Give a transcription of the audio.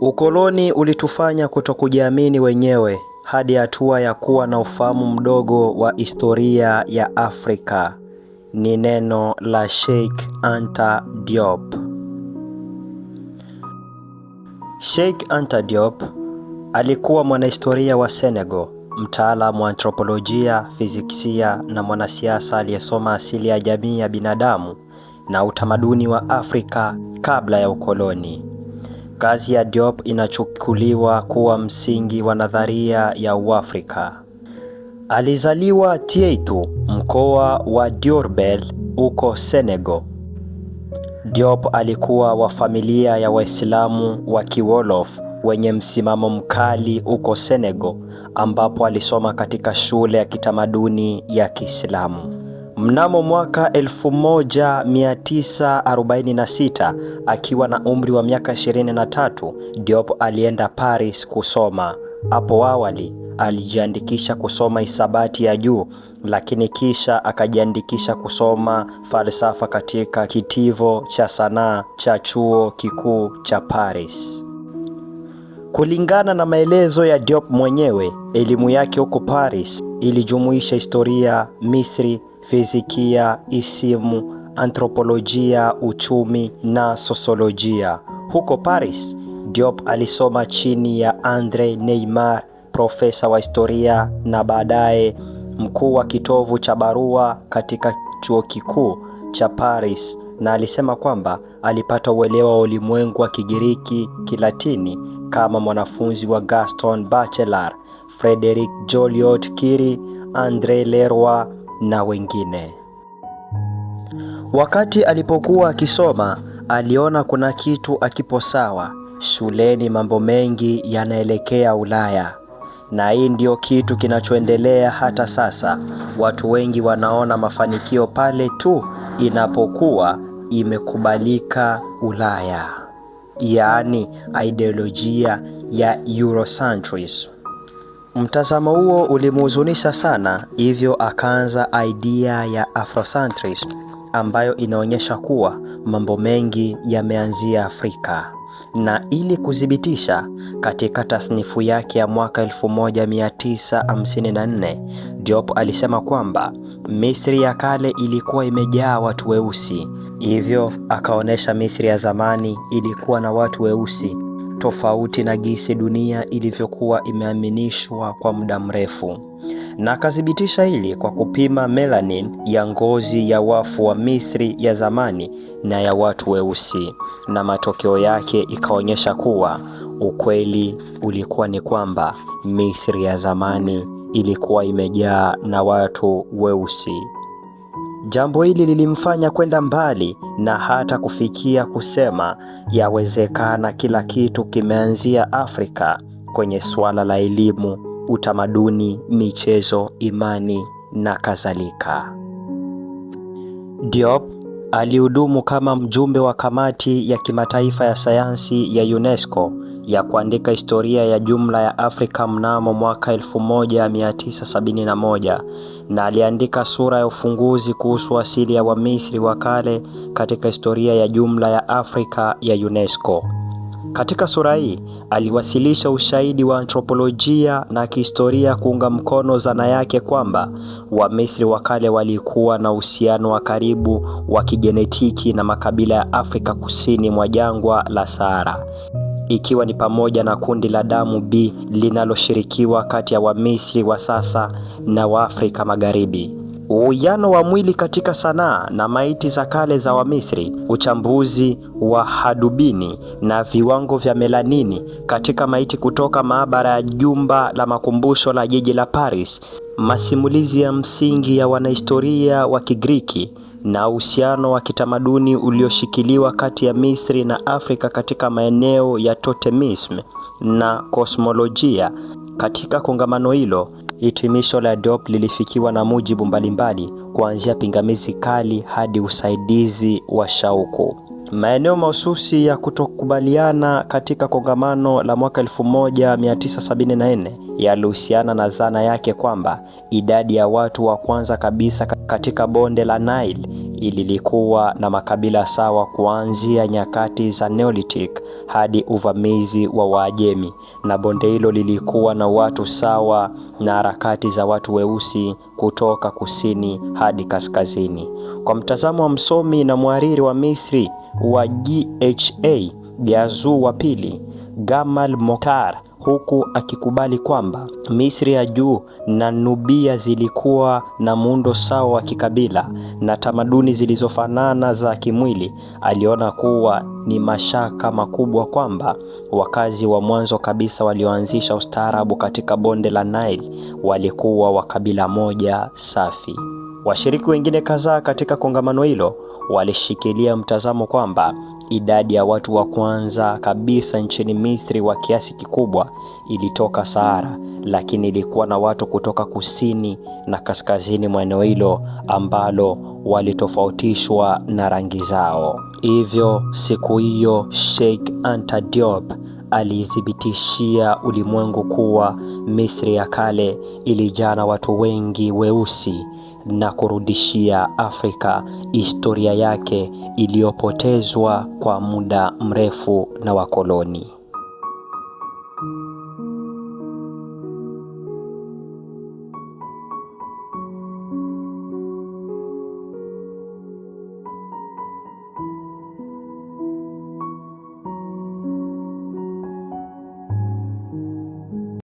Ukoloni ulitufanya kutokujiamini wenyewe hadi hatua ya kuwa na ufahamu mdogo wa historia ya Afrika. Ni neno la Sheikh Anta Diop. Sheikh Anta Diop alikuwa mwanahistoria wa Senegal, mtaalamu wa antropolojia, fiziksia na mwanasiasa aliyesoma asili ya jamii ya binadamu na utamaduni wa Afrika kabla ya ukoloni. Kazi ya Diop inachukuliwa kuwa msingi wa nadharia ya Uafrika. Alizaliwa Tietou, mkoa wa Diourbel, huko Senegal. Diop alikuwa wa familia ya Waislamu wa Kiwolof wenye msimamo mkali huko Senegal, ambapo alisoma katika shule ya kitamaduni ya Kiislamu. Mnamo mwaka 1946, akiwa na umri wa miaka 23, Diop alienda Paris kusoma. Hapo awali alijiandikisha kusoma hisabati ya juu, lakini kisha akajiandikisha kusoma falsafa katika kitivo cha sanaa cha chuo kikuu cha Paris. Kulingana na maelezo ya Diop mwenyewe, elimu yake huko Paris ilijumuisha historia, Misri, fizikia, isimu, antropolojia, uchumi na sosiolojia. Huko Paris, Diop alisoma chini ya Andre Neymar, profesa wa historia na baadaye mkuu wa kitovu cha barua katika chuo kikuu cha Paris, na alisema kwamba alipata uelewa wa ulimwengu wa Kigiriki, Kilatini kama mwanafunzi wa Gaston Bachelard, Frederic Joliot-Curie, André Leroy na wengine. Wakati alipokuwa akisoma, aliona kuna kitu akipo sawa. Shuleni mambo mengi yanaelekea Ulaya, na hii ndio kitu kinachoendelea hata sasa. Watu wengi wanaona mafanikio pale tu inapokuwa imekubalika Ulaya, yaani ideolojia ya Eurocentrism. Mtazamo huo ulimhuzunisha sana, hivyo akaanza idea ya Afrocentrism ambayo inaonyesha kuwa mambo mengi yameanzia Afrika. Na ili kudhibitisha, katika tasnifu yake ya mwaka 1954, Diop alisema kwamba Misri ya kale ilikuwa imejaa watu weusi. Hivyo akaonesha Misri ya zamani ilikuwa na watu weusi, tofauti na gisi dunia ilivyokuwa imeaminishwa kwa muda mrefu. Na akathibitisha hili kwa kupima melanin ya ngozi ya wafu wa Misri ya zamani na ya watu weusi, na matokeo yake ikaonyesha kuwa ukweli ulikuwa ni kwamba Misri ya zamani ilikuwa imejaa na watu weusi. Jambo hili lilimfanya kwenda mbali na hata kufikia kusema yawezekana kila kitu kimeanzia Afrika kwenye suala la elimu, utamaduni, michezo, imani na kadhalika. Diop alihudumu kama mjumbe wa kamati ya kimataifa ya sayansi ya UNESCO ya kuandika historia ya jumla ya Afrika mnamo mwaka 1971, na aliandika sura ya ufunguzi kuhusu asili ya Wamisri wa kale katika historia ya jumla ya Afrika ya UNESCO. Katika sura hii aliwasilisha ushahidi wa antropolojia na kihistoria kuunga mkono dhana yake kwamba Wamisri wa kale walikuwa na uhusiano wa karibu wa kijenetiki na makabila ya Afrika kusini mwa jangwa la Sahara, ikiwa ni pamoja na kundi la damu B linaloshirikiwa kati ya Wamisri wa sasa na Waafrika Magharibi. Uwiano wa mwili katika sanaa na maiti za kale za Wamisri, uchambuzi wa hadubini na viwango vya melanini katika maiti kutoka maabara ya jumba la makumbusho la jiji la Paris, masimulizi ya msingi ya wanahistoria wa Kigiriki na uhusiano wa kitamaduni ulioshikiliwa kati ya Misri na Afrika katika maeneo ya totemism na kosmolojia. Katika kongamano hilo, hitimisho la Diop lilifikiwa na mujibu mbalimbali, kuanzia pingamizi kali hadi usaidizi wa shauku. Maeneo mahususi ya kutokubaliana katika kongamano la mwaka 1974 yalihusiana na dhana yake kwamba idadi ya watu wa kwanza kabisa katika bonde la Nile lilikuwa na makabila sawa kuanzia nyakati za Neolithic hadi uvamizi wa Waajemi, na bonde hilo lilikuwa na watu sawa na harakati za watu weusi kutoka kusini hadi kaskazini. Kwa mtazamo wa msomi na mhariri wa Misri wa GHA Gyazu wa pili, Gamal Mokhtar, huku akikubali kwamba Misri ya juu na Nubia zilikuwa na muundo sawa wa kikabila na tamaduni zilizofanana za kimwili, aliona kuwa ni mashaka makubwa kwamba wakazi wa mwanzo kabisa walioanzisha ustaarabu katika bonde la Nile walikuwa wa kabila moja safi. Washiriki wengine kadhaa katika kongamano hilo walishikilia mtazamo kwamba idadi ya watu wa kwanza kabisa nchini Misri wa kiasi kikubwa ilitoka Sahara, lakini ilikuwa na watu kutoka kusini na kaskazini mwa eneo hilo ambalo walitofautishwa na rangi zao. Hivyo siku hiyo Sheikh Anta Diop alithibitishia ulimwengu kuwa Misri ya kale ilijaa na watu wengi weusi na kurudishia Afrika historia yake iliyopotezwa kwa muda mrefu na wakoloni.